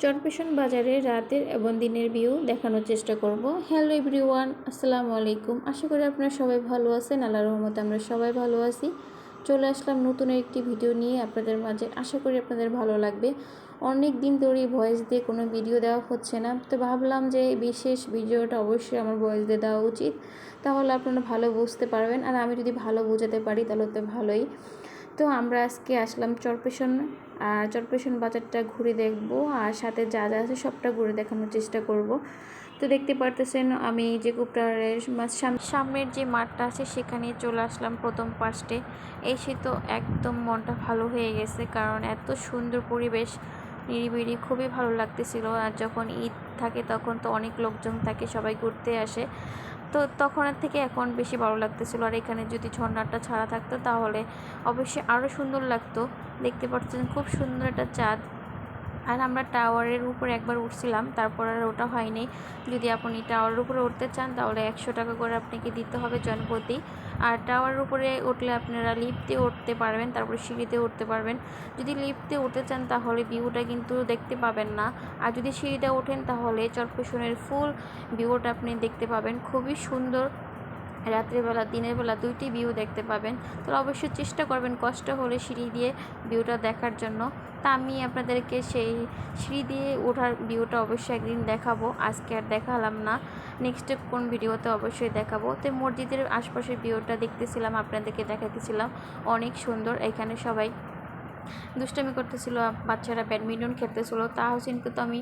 চরপেশন বাজারে রাতের এবং দিনের ভিউ দেখানোর চেষ্টা করব। হ্যালো এভরিওয়ান, আসসালামু আলাইকুম। আশা করি আপনারা সবাই ভালো আছেন। আল্লাহর রহমতে আমরা সবাই ভালো আছি। চলে আসলাম নতুন একটি ভিডিও নিয়ে আপনাদের মাঝে। আশা করি আপনাদের ভালো লাগবে। অনেক দিন ধরেই ভয়েস দিয়ে কোনো ভিডিও দেওয়া হচ্ছে না, তো ভাবলাম যে এই বিশেষ ভিডিওটা অবশ্যই আমার ভয়েস দিয়ে দেওয়া উচিত, তাহলে আপনারা ভালো বুঝতে পারবেন। আর আমি যদি ভালো বোঝাতে পারি তাহলে তো ভালোই। তো আমরা আজকে আসলাম চরপেশন, আর চরপেশন বাজারটা ঘুরে দেখব, আর সাথে যা যা আছে সবটা ঘুরে দেখানোর চেষ্টা করব। তো দেখতে পারতেছেন আমি যে কুপটারের সামনের যে মাঠটা আছে সেখানে চলে আসলাম প্রথম ফার্স্টে। এসে তো একদম মনটা ভালো হয়ে গেছে, কারণ এত সুন্দর পরিবেশ, নিরিবিলি, খুবই ভালো লাগতেছিল। আর যখন ঈদ থাকে তখন তো অনেক লোকজন থাকে, সবাই ঘুরতে আসে, তো তখনের থেকে এখন বেশি ভালো লাগতেছিল। আর এখানে যদি ঝর্ণাটা ছাড়া থাকতো তাহলে অবশ্যই আরও সুন্দর লাগতো। দেখতে পাচ্ছেন খুব সুন্দর একটা চাঁদ। আর আমরা টাওয়ারের উপরে একবার উঠছিলাম, তারপর আর ওটা হয়নি। যদি আপনি টাওয়ারের উপরে উঠতে চান তাহলে 100 টাকা করে আপনাকে দিতে হবে জনপ্রতি। আর টাওয়ারের উপরে উঠলে আপনারা লিফটে উঠতে পারবেন, তারপরে সিঁড়িতে উঠতে পারবেন। যদি লিফটে উঠতে চান তাহলে ভিউটা কিন্তু দেখতে পাবেন না, আর যদি সিঁড়িতে ওঠেন তাহলে চরপেশনের ফুল ভিউটা আপনি দেখতে পাবেন। খুবই সুন্দর, রাত্রিবেলা দিনের বেলা দুইটি ভিউ দেখতে পাবেন। তো অবশ্যই চেষ্টা করবেন কষ্ট হলে সিঁড়ি দিয়ে ভিউটা দেখার জন্য। তা আমি আপনাদেরকে সেই সিঁড়ি দিয়ে ওঠার ভিউটা অবশ্যই একদিন দেখাবো, আজকে আর দেখালাম না, নেক্সট কোন ভিডিওতে অবশ্যই দেখাবো। তো মসজিদের আশপাশের ভিউটা দেখতেছিলাম, আপনাদেরকে দেখাতেছিলাম। অনেক সুন্দর। এখানে সবাই দুষ্টামি করতেছিল, বাচ্চারা ব্যাডমিন্টন খেলতেছিল। তাহসিনকে তো আমি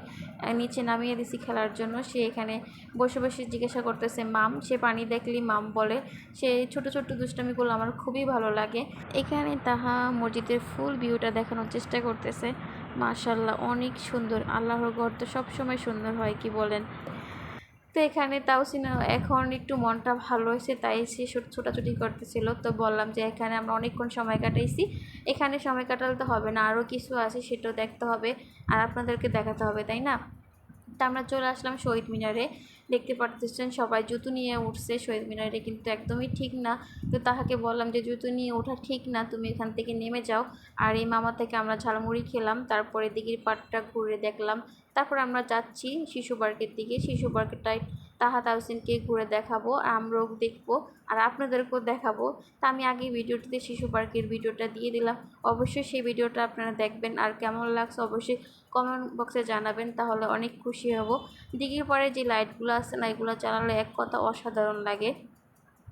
নিচে নামিয়ে দিছি খেলার জন্য। সে এখানে বসে বসে জিজ্ঞাসা করতেছে মাম, সে পানি দেখলেই মাম বলে। সে ছোট ছোট দুষ্টামিগুলো আমার খুবই ভালো লাগে। এখানে তাহা মসজিদের ফুল ভিউটা দেখানোর চেষ্টা করতেছে। মাশাআল্লাহ, অনেক সুন্দর। আল্লাহর ঘর তো সবসময় সুন্দর হয়, কি বলেন। তো এখানে তাওসিনা এখন একটু মনটা ভালো হয়েছে, তাই সে ছোটাছুটি করতেছিল। তো বললাম যে এখানে আমরা অনেকক্ষণ সময় কাটাইছি, এখানে সময় কাটালে তো হবে না, আরও কিছু আছে সেটাও দেখতে হবে আর আপনাদেরকে দেখাতে হবে, তাই না? তা আমরা চলে আসলাম শহীদ মিনারে। দেখতে পারতেছেন সবাই জুতো নিয়ে উঠছে শহীদ মিনারে, কিন্তু একদমই ঠিক না। তো তাহাকে বললাম যে জুতো নিয়ে ওঠা ঠিক না, তুমি এখান থেকে নেমে যাও। আর এই মামা থেকে আমরা ঝালমুড়ি খেলাম, তারপরে দিঘির পাড়টা ঘুরে দেখলাম। তারপর আমরা যাচ্ছি শিশু পার্কের দিকে। শিশু পার্কটায় তাহা তাহসিনকে ঘুরে দেখাবো, আমরাও দেখবো আর আপনাদেরকেও দেখাবো। তা আমি আগে ভিডিওটিতে শিশু পার্কের ভিডিওটা দিয়ে দিলাম, অবশ্যই সেই ভিডিওটা আপনারা দেখবেন। আর কেমন লাগছে অবশ্যই কমেন্ট বক্সে জানাবেন, তাহলে অনেক খুশি হব। দিঘির পরে যে লাইটগুলো আছে না, এগুলো চালালে এক কথা অসাধারণ লাগে।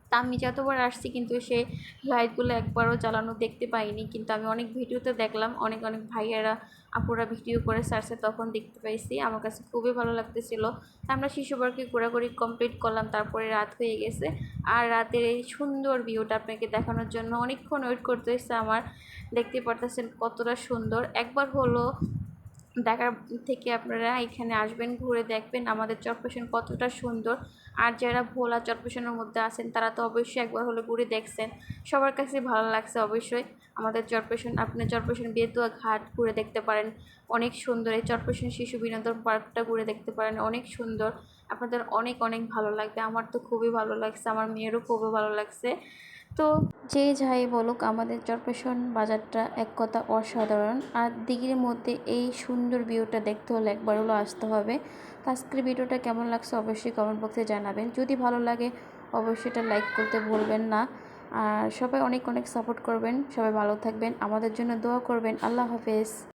তা আমি যতবার আসছি কিন্তু সে লাইটগুলো একবারও জ্বালানো দেখতে পাইনি, কিন্তু আমি অনেক ভিডিওতে দেখলাম, অনেক অনেক ভাইয়েরা আপুরা ভিডিও করে ছাড়ছে, তখন দেখতে পাইছি। আমার কাছে খুবই ভালো লাগতেছিল। আমরা শিশু পার্কে ঘোরাঘুরি কমপ্লিট করলাম, তারপরে রাত হয়ে গেছে। আর রাতের এই সুন্দর ভিউটা আপনাকে দেখানোর জন্য অনেকক্ষণ ওয়েট করতে হয়েছে আমার। দেখতে পারতেছেন কতটা সুন্দর। একবার হলো ঢাকার থেকে আপনারা এখানে আসবেন, ঘুরে দেখবেন আমাদের চরপেশন কতটা সুন্দর। আর যারা ভোলা চরপেশনের মধ্যে আছেন তারা তো অবশ্যই একবার হলে ঘুরে দেখছেন, সবার কাছে ভালো লাগছে অবশ্যই আমাদের চরপেশন। আপনি চরপেশন বেতুয়া ঘাট ঘুরে দেখতে পারেন, অনেক সুন্দর। এই চরপেশন শিশু বিনোদন পার্কটা ঘুরে দেখতে পারেন, অনেক সুন্দর। আপনাদের অনেক অনেক ভালো লাগবে। আমার তো খুবই ভালো লাগছে, আমার মেয়েরও খুবই ভালো লাগছে। তো যে যাই বলুক, আমাদের চরপেশন বাজারটা এক কথা অসাধারণ। আর দিঘির মধ্যে এই সুন্দর ভিউটা দেখতে হলে একবার হলো আসতে হবে। তো আজকের ভিডিওটা কেমন লাগছে অবশ্যই কমেন্ট বক্সে জানাবেন। যদি ভালো লাগে অবশ্যই এটা লাইক করতে ভুলবেন না। আর সবাই অনেক অনেক সাপোর্ট করবেন, সবাই ভালো থাকবেন, আমাদের জন্য দোয়া করবেন। আল্লাহ হাফেজ।